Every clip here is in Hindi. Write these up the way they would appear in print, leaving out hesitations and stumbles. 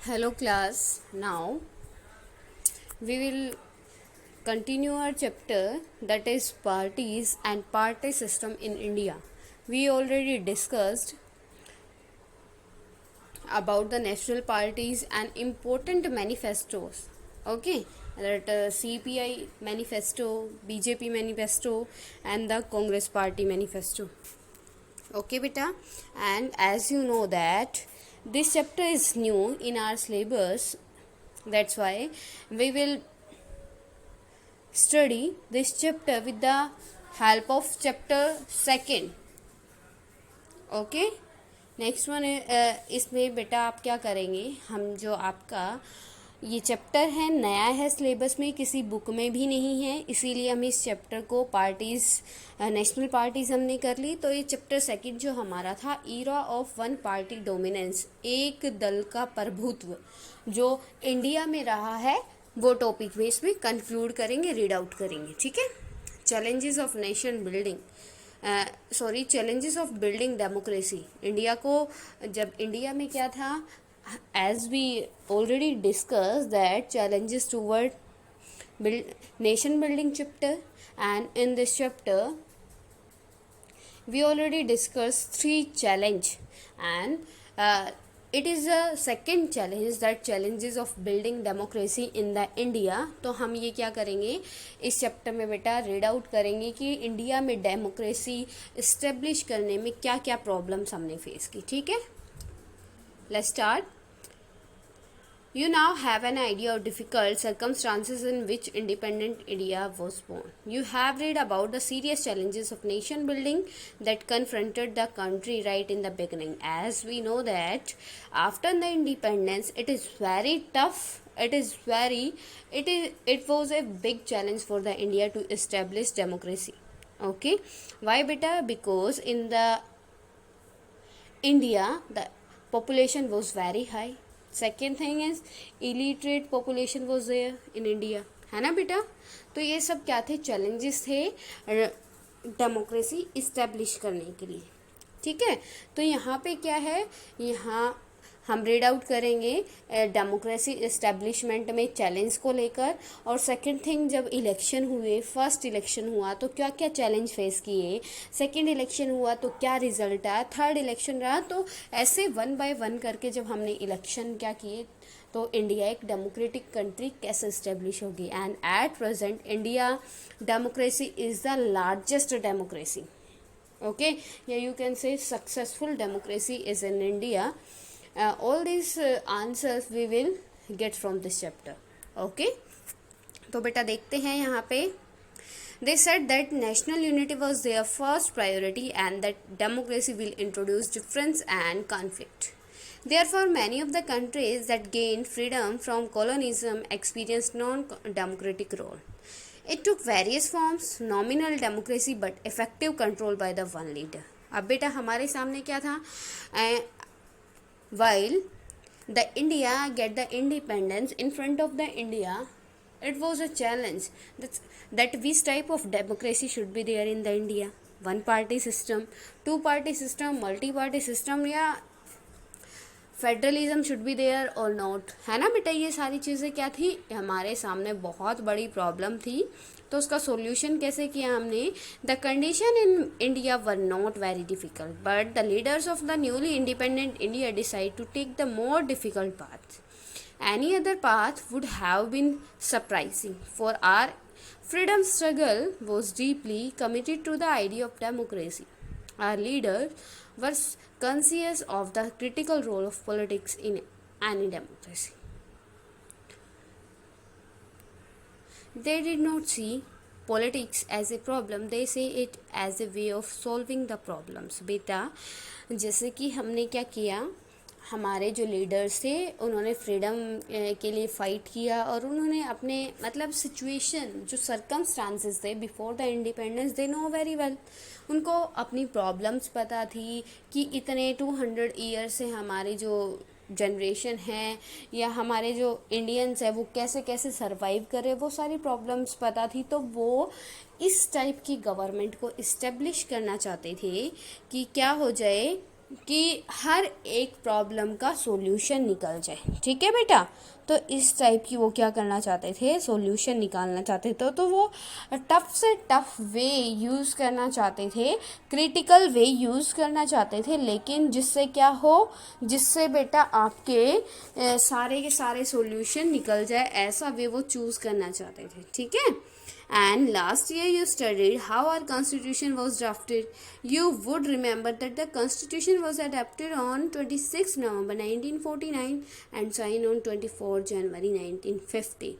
Hello class. Now we will continue our chapter, that is parties and party system in India. We already discussed about the national parties and important manifestos. Okay, that CPI manifesto, BJP manifesto and the Congress party manifesto. Okay beta, and as you know that this chapter is new in our syllabus, that's why we will study this chapter with the help of chapter second. Okay, next one इसमें बेटा आप क्या करेंगे, हम जो आपका ये चैप्टर है नया है, सिलेबस में किसी बुक में भी नहीं है, इसीलिए हम इस चैप्टर को पार्टीज़ नेशनल पार्टीज़ हमने कर ली। तो ये चैप्टर सेकंड जो हमारा था, era of one party dominance, एक दल का प्रभुत्व जो इंडिया में रहा है, वो टॉपिक में इसमें कंक्लूड करेंगे, रीड आउट करेंगे। ठीक है, challenges of nation building, challenges of building democracy. India को जब इंडिया में क्या था, as we already discussed that challenges toward nation building chapter, and in this chapter we already discussed 3 challenge, and it is a second challenge, that challenges of building democracy in the India। तो हम ये क्या करेंगे इस चैप्टर में बेटा, रीड आउट करेंगे कि इंडिया में डेमोक्रेसी इस्टेब्लिश करने में क्या क्या प्रॉब्लम्स हमने फेस की। ठीक है, let's start. You now have an idea of difficult circumstances in which independent India was born. You have read about the serious challenges of nation building that confronted the country right in the beginning. As we know that after the independence, it is very tough. It was a big challenge for the India to establish democracy. Okay, why beta? Because in the India the population was very high. Second thing is illiterate population was there in India, है ना बेटा। तो ये सब क्या थे, चैलेंजेस थे डेमोक्रेसी इस्टेब्लिश करने के लिए। ठीक है, तो यहाँ पे क्या है, यहाँ हम रीड आउट करेंगे डेमोक्रेसी इस्टेब्लिशमेंट में चैलेंज को लेकर। और सेकंड थिंग, जब इलेक्शन हुए, फर्स्ट इलेक्शन हुआ तो क्या क्या चैलेंज फेस किए, सेकंड इलेक्शन हुआ तो क्या रिजल्ट आया, थर्ड इलेक्शन रहा, तो ऐसे वन बाय वन करके जब हमने इलेक्शन क्या किए तो इंडिया एक डेमोक्रेटिक कंट्री कैसे इस्टेब्लिश होगी। And at present India democracy is the largest democracy. Okay, या you can say successful democracy is in India. All these answers we will get from this chapter. Okay, तो बेटा देखते हैं यहाँ पे, they said that national unity was their first priority and that democracy will introduce difference and conflict. Therefore, many of the countries that gained freedom from colonialism experienced non-democratic rule. It took various forms, nominal democracy but effective control by the one leader. अब बेटा हमारे सामने क्या था, while the India get the independence, in front of the India it was a challenge that which type of democracy should be there in the India, one party system, two party system, multi party system, या फेडरलिज्म शुड बी देयर और नॉट, है ना बेटा। ये सारी चीज़ें क्या थी, हमारे सामने बहुत बड़ी प्रॉब्लम थी। तो उसका सॉल्यूशन कैसे किया हमने, the condition in India were not very difficult but the leaders of the newly independent India decide to take the more difficult path. Any other path would have been surprising for our freedom struggle was deeply committed to the idea of democracy. Our leaders were conscious of the critical role of politics in any democracy. They did not see politics as a problem, they see it as a way of solving the problems. बेटा जैसे कि हमने क्या किया, हमारे जो लीडर्स थे उन्होंने फ्रीडम के लिए फ़ाइट किया और उन्होंने अपने मतलब सिचुएशन जो सर्कमस्टांसेस थे before the independence, they know very well, उनको अपनी प्रॉब्लम्स पता थी कि इतने 200 ईयर से हमारी जो जनरेशन है या हमारे जो इंडियंस है वो कैसे कैसे सरवाइव करे, वो सारी प्रॉब्लम्स पता थी। तो वो इस टाइप की गवर्नमेंट को इस्टेब्लिश करना चाहते थे कि क्या हो जाए, कि हर एक प्रॉब्लम का सॉल्यूशन निकल जाए, ठीक है बेटा। तो इस टाइप की वो क्या करना चाहते थे, सॉल्यूशन निकालना चाहते थे। तो वो टफ से टफ वे यूज़ करना चाहते थे, क्रिटिकल वे यूज़ करना चाहते थे, लेकिन जिससे क्या हो, जिससे बेटा आपके सारे के सारे सॉल्यूशन निकल जाए, ऐसा वे वो चूज़ करना चाहते थे, ठीक है। And last year you studied how our constitution was drafted. You would remember that the constitution was adopted on 26 November 1949 and signed on 24 January 1950,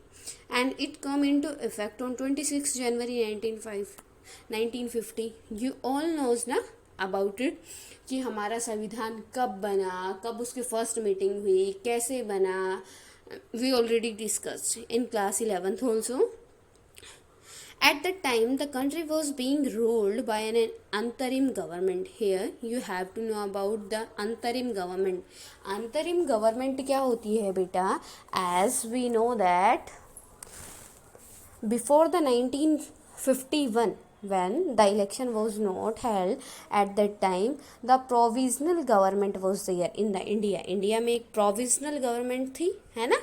and it come into effect on 26 January 1950. You all knows ना about it कि हमारा संविधान कब बना, कब उसकी फर्स्ट मीटिंग हुई, कैसे बना. We already discussed in class 11th also. At that time, the country was being ruled by an antarim government. Here, you have to know about the antarim government. Antarim government क्या होती है बेटा? As we know that before the 1951, when the election was not held, at that time the provisional government was there in the India में एक provisional government थी, है ना.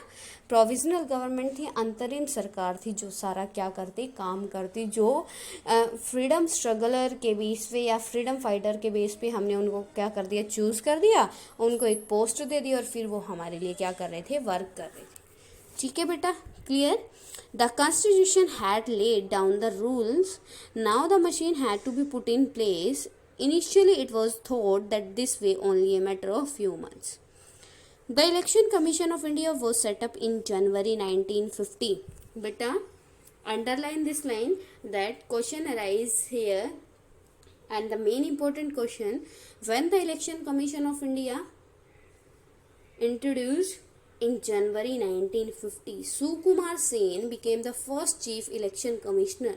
प्रोविजनल गवर्नमेंट थी, अंतरिम सरकार थी, जो सारा क्या करती, काम करती, जो फ्रीडम स्ट्रगलर के बेस पे या फ्रीडम फाइटर के बेस पे हमने उनको क्या कर दिया, चूज़ कर दिया, उनको एक पोस्ट दे दी और फिर वो हमारे लिए क्या कर रहे थे, वर्क कर रहे थे. ठीक है बेटा, clear. The constitution had laid down the rules, now the machine had to be put in place. Initially it was thought that this way only a matter of few months. The Election Commission of India was set up in January 1950. Beta, underline this line, that question arises here, and the main important question, when the Election Commission of India introduced in January 1950, Sukumar Sen became the first Chief Election Commissioner.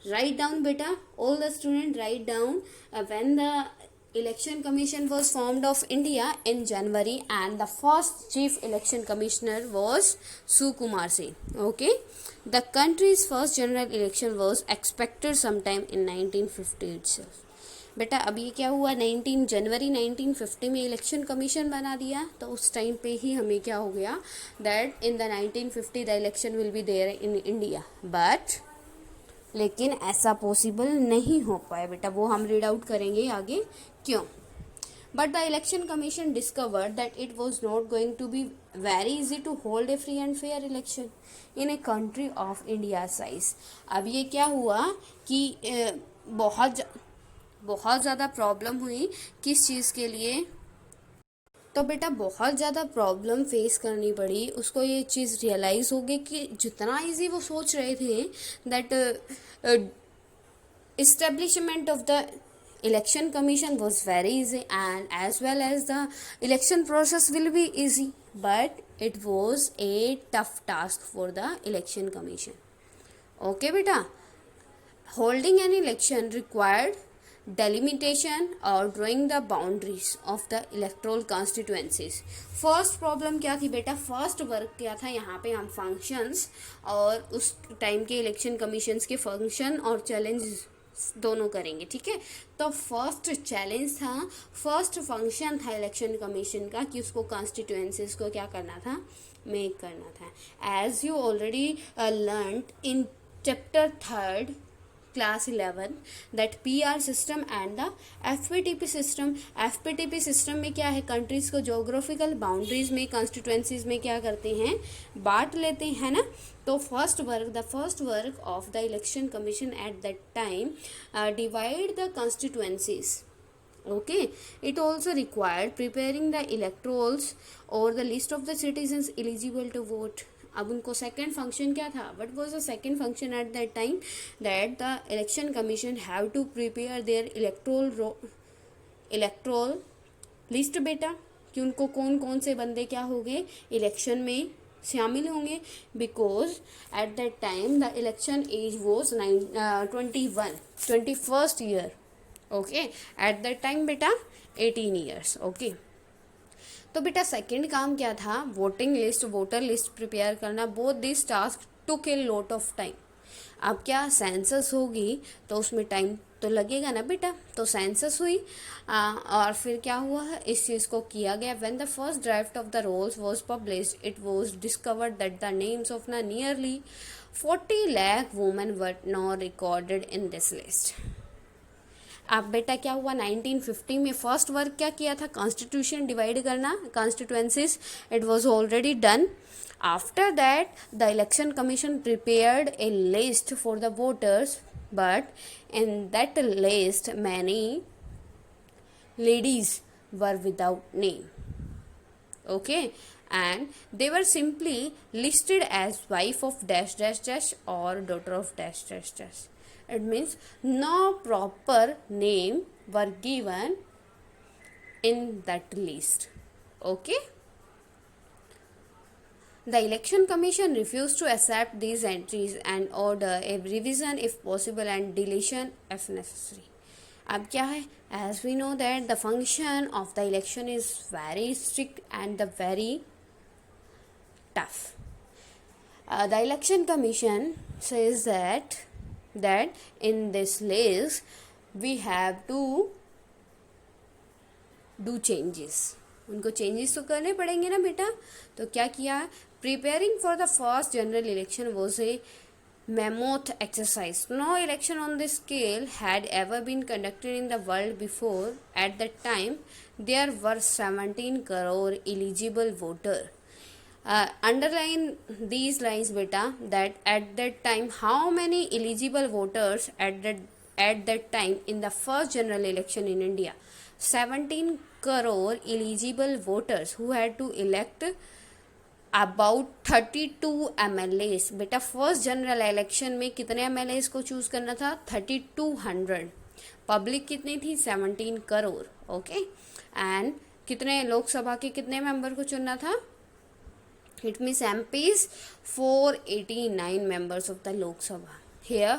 Write down beta, all the students write down when the Election Commission was formed of India in January, and the first Chief Election Commissioner was Sukumar Sen. Okay, the country's first general election was expected sometime in 1950 itself. बेटा अब ये क्या हुआ, 19 जनवरी 1950 में इलेक्शन कमीशन बना दिया, तो उस टाइम पे ही हमें क्या हो गया, that in the 1950 the election will be there in India. But लेकिन ऐसा पॉसिबल नहीं हो पाया बेटा, वो हम रीड आउट करेंगे आगे क्यों. But the election commission discovered that it was not going to be very easy to hold a free and fair election in a country of India size. अब ये क्या हुआ कि बहुत ज़्यादा प्रॉब्लम हुई, किस चीज़ के लिए, तो बेटा बहुत ज़्यादा प्रॉब्लम फेस करनी पड़ी उसको. ये चीज़ रियलाइज़ हो गई कि जितना इजी वो सोच रहे थे that establishment of the election commission was very easy and as well as the election process will be easy, but it was a tough task for the election commission. Okay बेटा, holding an election required delimitation or drawing the boundaries of the electoral constituencies. First problem क्या थी बेटा, फर्स्ट वर्क क्या था, यहाँ पे हम फंक्शंस और उस टाइम के इलेक्शन कमीशंस के फंक्शन और चैलेंज दोनों करेंगे, ठीक है. तो फर्स्ट चैलेंज था, फर्स्ट फंक्शन था इलेक्शन कमीशन का कि उसको कॉन्स्टिट्यूएंसीज को क्या करना था, मेक करना था. As you already learn in chapter 3 class 11 that PR system and the FPTP system. FPTP system में क्या है, कंट्रीज को जोग्राफिकल बाउंड्रीज में, कॉन्स्टिट्यूएंसीज में क्या करते हैं, बांट लेते हैं ना. तो the first work of the election commission at that time divide the constituencies. Okay, it also required preparing the electorals or the list of the citizens eligible to vote. अब उनको सेकेंड फंक्शन क्या था, what was the second function at that time, that the election commission have to prepare their electoral list बेटा, कि उनको कौन कौन से बंदे क्या हो गए इलेक्शन में शामिल होंगे. Because at that time the election age was 21st year. Okay, at that time बेटा 18 ईयर्स. ओके, तो बेटा सेकंड काम क्या था, voting list, voter list prepare करना. Both this task took a lot of time. अब क्या सेंसस होगी तो उसमें टाइम तो लगेगा ना बेटा। तो सेंसस हुई और फिर क्या हुआ, इस चीज़ को किया गया। When the first draft of the rolls was published it was discovered that the names of ना nearly 40 lakh women were not recorded in this list. अब बेटा क्या हुआ, 1950 में फर्स्ट वर्क क्या किया था, कॉन्स्टिट्यूशन डिवाइड करना constituencies, it was already done. After that the election commission prepared A list for the voters, but in that list many ladies were without name, okay, and they were simply listed as wife of dash dash dash or daughter of dash dash dash. It means no proper name were given in that list, okay. The election commission refused to accept these entries and order a revision if possible and deletion if necessary. अब क्या है, as we know that the function of the election is very strict and the very tough. The election commission says that in this list we have to do changes. उनको चेंजेस तो करने पड़ेंगे ना बेटा। तो क्या किया, preparing for the first general election was a mammoth exercise. No election on this scale had ever been conducted in the world before. At that time, there were 17 crore eligible voters. Underline these lines, beta. That at that time, how many eligible voters at that time in the first general election in India? 17 crore eligible voters who had to elect about 32 MLAs। बेटा फर्स्ट जनरल इलेक्शन में कितने MLAs को चूज करना था, 3200। पब्लिक कितनी थी, 17 करोड़, ओके। एंड कितने लोकसभा के कितने मेंबर को चुनना था, it means MPs 489 members of the Lok Sabha. Here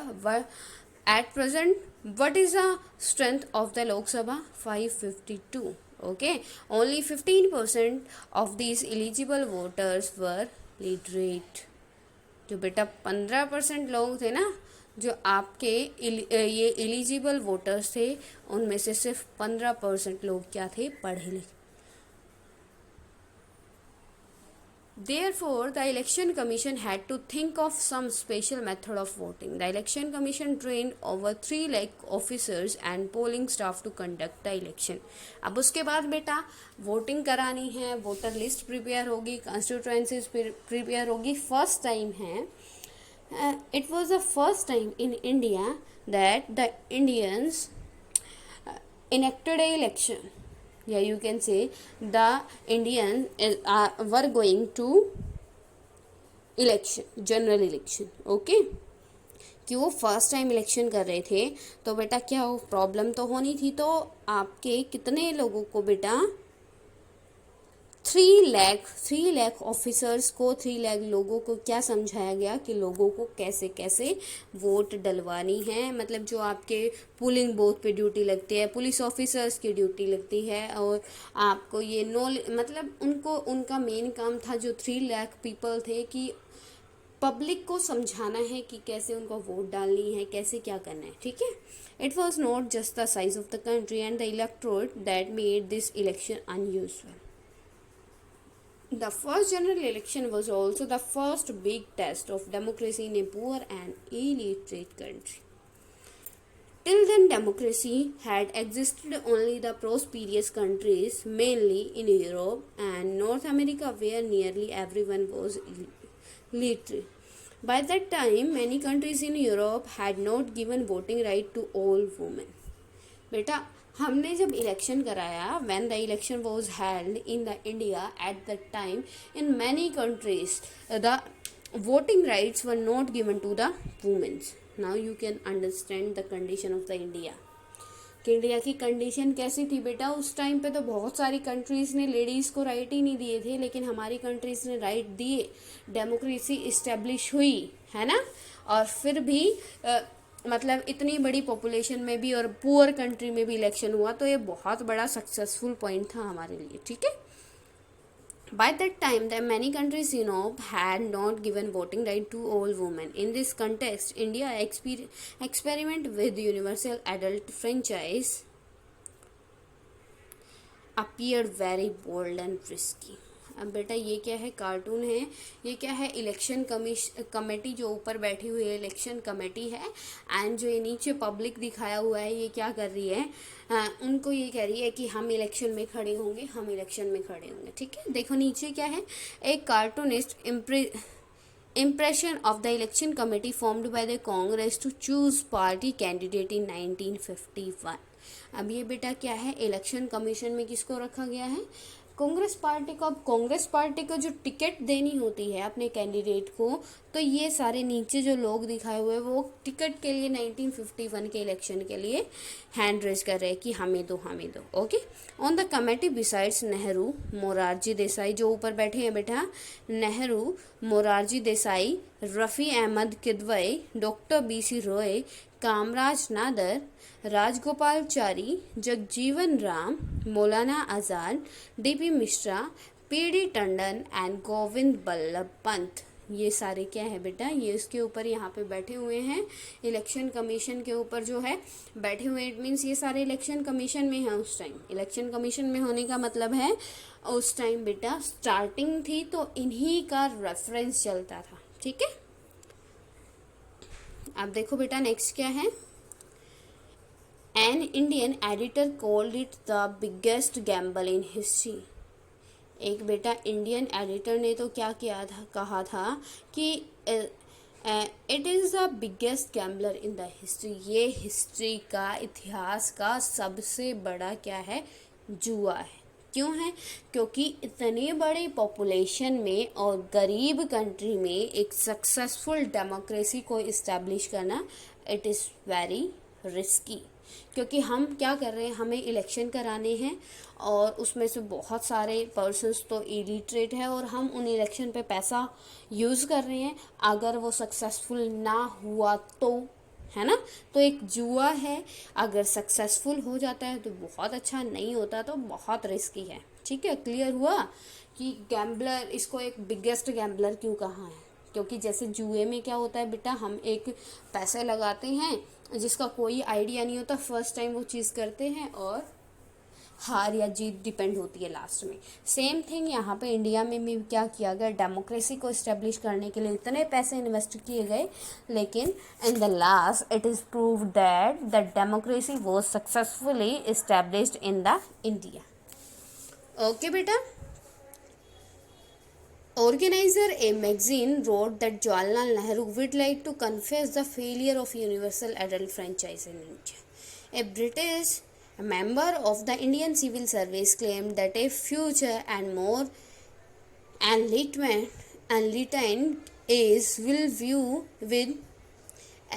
at present what is the strength of the Lok Sabha, 552, okay. Only 15% of these eligible voters were literate. जो बेटा 15% लोग थे ना जो आपके ये एलिजिबल वोटर्स थे, उनमें से सिर्फ 15% लोग क्या थे, पढ़े लिखे। Therefore, the election commission had to think of some special method of voting. The election commission trained over 3 lakh officers and polling staff to conduct the election. अब उसके बाद बेटा वोटिंग करानी है, वोटर लिस्ट प्रिपेयर होगी, कॉन्स्टिट्यूएंसीज प्रिपेयर होगी। फर्स्ट टाइम है, it was the first time in India that the Indians enacted a election. Yeah, you can say the Indians were going to election, general election, okay. कि वो फर्स्ट टाइम इलेक्शन कर रहे थे, तो बेटा क्या हो, प्रॉब्लम तो होनी थी। तो आपके कितने लोगों को बेटा, 3 लाख ऑफिसर्स को, 3 लाख लोगों को क्या समझाया गया कि लोगों को कैसे कैसे वोट डलवानी है। मतलब जो आपके पोलिंग बूथ पे ड्यूटी लगती है, पुलिस ऑफिसर्स की ड्यूटी लगती है, और आपको ये मतलब उनका मेन काम था, जो 3 लाख पीपल थे, कि पब्लिक को समझाना है कि कैसे उनको वोट डालनी है, कैसे क्या करना है, ठीक है। It was not just the size of the country and the electorate that made this election unusual. The first general election was also the first big test of democracy in a poor and illiterate country. Till then, democracy had existed only in the prosperous countries, mainly in Europe and North America, where nearly everyone was literate. By that time, many countries in Europe had not given voting right to all women. बेटा हमने जब इलेक्शन कराया, when the election was held in the India at that time, in many countries the voting rights were not given to the women. Now you can understand the condition of the India. कि इंडिया की कंडीशन कैसी थी बेटा उस टाइम पे। तो बहुत सारी कंट्रीज ने लेडीज़ को राइट ही नहीं दिए थे, लेकिन हमारी कंट्रीज ने राइट दिए, डेमोक्रेसी इस्टेब्लिश हुई, है ना। और फिर भी मतलब इतनी बड़ी पॉपुलेशन में भी और पुअर कंट्री में भी इलेक्शन हुआ, तो ये बहुत बड़ा सक्सेसफुल पॉइंट था हमारे लिए, ठीक है। By that time, the many countries, had not given voting right to all women. In this context, India experiment with universal adult franchise appeared very bold and risky. अब बेटा ये क्या है, कार्टून है, ये क्या है, इलेक्शन कमेटी जो ऊपर बैठी हुई है इलेक्शन कमेटी है, एंड जो ये नीचे पब्लिक दिखाया हुआ है ये क्या कर रही है, उनको ये कह रही है कि हम इलेक्शन में खड़े होंगे, हम इलेक्शन में खड़े होंगे, ठीक है। देखो नीचे क्या है, एक cartoonist impression of the election committee formed by the Congress to choose party candidate in 1951। अब ये बेटा क्या है, इलेक्शन कमीशन में किसको रखा गया है, कांग्रेस पार्टी को। अब कांग्रेस पार्टी को जो टिकट देनी होती है अपने कैंडिडेट को, तो ये सारे नीचे जो लोग दिखाए हुए वो टिकट के लिए 1951 के इलेक्शन के लिए हैंड रेज कर रहे हैं कि हमें दो, हमें दो। Okay, on the committee besides Nehru, Morarji Desai, जो ऊपर बैठे हैं बेटा, Nehru, Morarji Desai, Rafi Ahmed Kidwai, doctor BC Roy, Kamaraj Nadar, Rajagopalachari, Jagjivan Ram, Maulana Azad, DP Mishra, PD Tandon and Govind Ballabh Pant, ये सारे क्या है बेटा, ये इसके ऊपर यहाँ पे बैठे हुए हैं, इलेक्शन कमीशन के ऊपर जो है बैठे हुए। इट मीन्स ये सारे इलेक्शन कमीशन में हैं उस टाइम। इलेक्शन कमीशन में होने का मतलब है उस टाइम बेटा स्टार्टिंग थी तो इन्हीं का रेफरेंस चलता था, ठीक है। अब देखो बेटा नेक्स्ट क्या है, an Indian editor called it the biggest Gamble in history. एक बेटा इंडियन एडिटर ने तो क्या किया था, कहा था कि it is the biggest gambler in the history, ये हिस्ट्री का, इतिहास का सबसे बड़ा क्या है, जुआ है। क्यों है, क्योंकि इतने बड़े पॉपुलेशन में और गरीब कंट्री में एक सक्सेसफुल डेमोक्रेसी को इस्टेब्लिश करना इट इज़ वेरी रिस्की। क्योंकि हम क्या कर रहे हैं, हमें इलेक्शन कराने हैं और उसमें से बहुत सारे पर्सन्स तो इलिटरेट है और हम उन इलेक्शन पे पैसा यूज़ कर रहे हैं, अगर वो सक्सेसफुल ना हुआ तो, है ना, तो एक जुआ है। अगर सक्सेसफुल हो जाता है तो बहुत अच्छा, नहीं होता तो बहुत रिस्की है, ठीक है। क्लियर हुआ कि गैम्बलर, इसको एक बिगेस्ट गैम्बलर क्यों कहा है, क्योंकि जैसे जुए में क्या होता है बेटा, हम एक पैसे लगाते हैं जिसका कोई आइडिया नहीं होता, फर्स्ट टाइम वो चीज़ करते हैं और हार या जीत डिपेंड होती है लास्ट में। सेम थिंग यहाँ पे इंडिया में भी क्या किया गया, डेमोक्रेसी को इस्टेब्लिश करने के लिए इतने पैसे इन्वेस्ट किए गए, लेकिन in the last it is prove that the democracy was successfully established in the India. Okay बेटा, Organizer a magazine wrote that Jawaharlal Nehru would like to confess the failure of universal adult franchise in India. A British member of the Indian civil service claimed that a future and more enlightened age will view with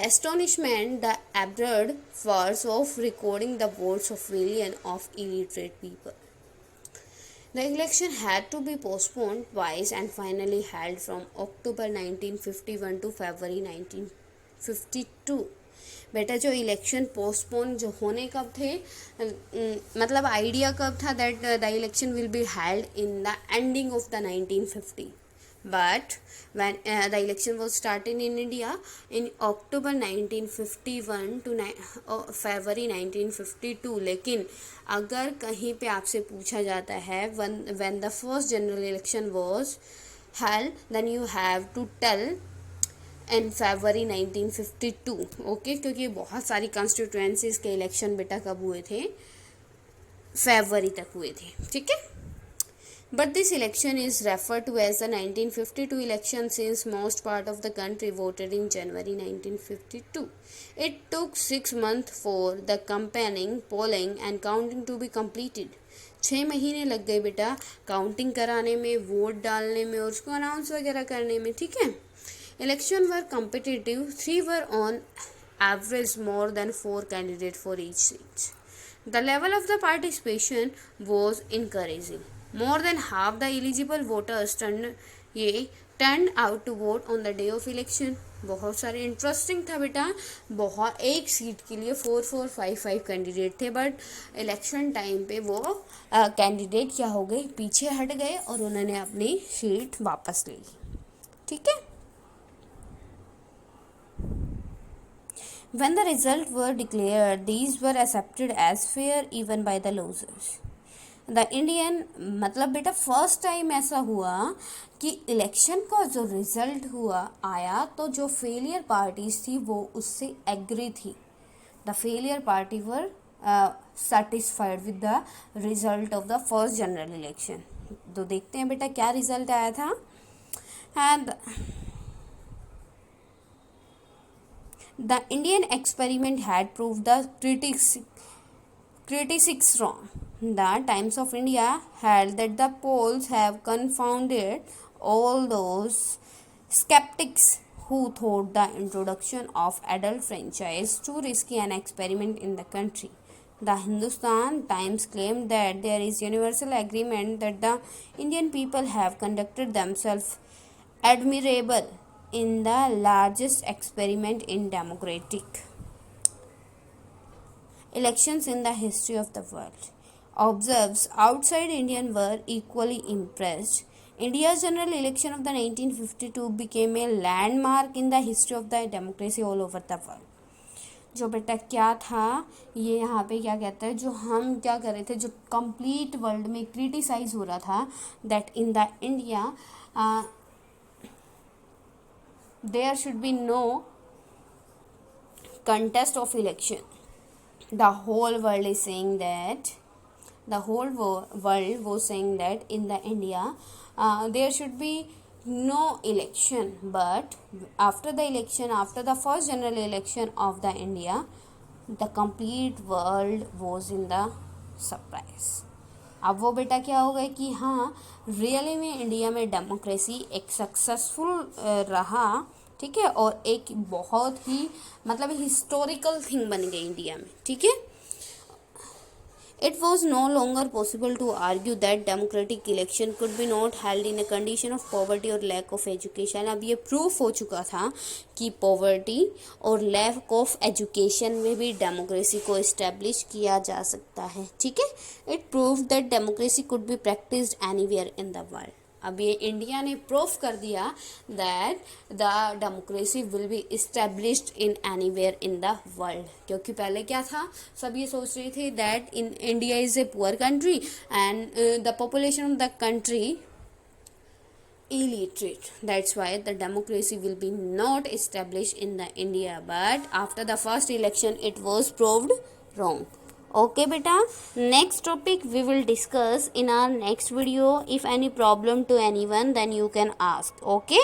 astonishment the absurd farce of recording the votes of millions of illiterate people. The election had to be postponed twice and finally held from October 1951 to February 1952। बेटा जो इलेक्शन पोस्टपोन जो होने कब थे, मतलब आइडिया कब था that the election will be held in the ending of the 1950, but when the election was started in India in October 1951 to February 1952। लेकिन अगर कहीं पे आपसे पूछा जाता है when the first general election was held, then you have to tell in February 1952। Okay, क्योंकि बहुत सारी कॉन्स्टिट्यूएंसीज के इलेक्शन बेटा कब हुए थे, फरवरी तक हुए थे, ठीक है। But this election is referred to as the 1952 election since most part of the country voted in January 1952. It took 6 months for the campaigning, polling and counting to be completed. 6 महीने लग गए बेटा काउंटिंग कराने में, वोट डालने में और उसको अनाउंस वगैरह करने में, ठीक है। Election were competitive, 3 were on average more than 4 candidates for each seat. The level of the participation was encouraging. More than half the eligible voters turned out to vote on the day of election. बहुत सारे इंटरेस्टिंग था बेटा, बहुत एक सीट के लिए 4 4 5 5 कैंडिडेट थे, बट इलेक्शन टाइम पे वो कैंडिडेट क्या हो गए, पीछे हट गए और उन्होंने अपनी सीट वापस ले ली। ठीक है। When the results were declared, these were accepted as fair even by the losers. The Indian, मतलब बेटा फर्स्ट टाइम ऐसा हुआ कि इलेक्शन का जो रिजल्ट हुआ आया तो जो फेलियर पार्टीज थी वो उससे एग्री थी। The failure party were satisfied with the result of the first general election. तो देखते हैं बेटा क्या रिजल्ट आया था। And the Indian experiment had proved the critics wrong. The Times of India held that the polls have confounded all those skeptics who thought the introduction of adult franchise too risky an experiment in the country. The Hindustan Times claimed that there is universal agreement that the Indian people have conducted themselves admirable in the largest experiment in democratic elections in the history of the world. Observers outside India were equally impressed. India's general election of the 1952 became a landmark in the history of the democracy all over the world. जो बेटा क्या था ये यहाँ पे क्या कहता है, जो हम क्या कर रहे थे, जो कंप्लीट वर्ल्ड में क्रिटिसाइज हो रहा था, that in the India there should be no contest of election. The whole world is saying that, the whole world was saying that in the India there should be no election, but after the election, after the first general election of the India, the complete world was in the surprise. अब वो बेटा क्या हो गए कि हाँ रियली में इंडिया में डेमोक्रेसी एक सक्सेसफुल रहा। ठीक है, और एक बहुत ही मतलब हिस्टोरिकल थिंग बन गई इंडिया में। ठीक है। It was no longer possible to argue that democratic election could be not held in a condition of poverty or lack of education. अब ये प्रूफ हो चुका था कि पॉवर्टी और लैक ऑफ एजुकेशन में भी डेमोक्रेसी को इस्टेब्लिश किया जा सकता है। ठीक है। It prove that democracy could be practised anywhere in the world. अब ये इंडिया ने प्रूफ कर दिया that the democracy will be established in anywhere in the world. क्योंकि पहले क्या था, सब ये सोच रहे थे that in India is a poor country and the population of the country illiterate. That's why the democracy will be not established in the India. But after the first election, it was proved wrong. Okay beta, next topic we will discuss in our next video. If any problem to anyone, then you can ask. Okay.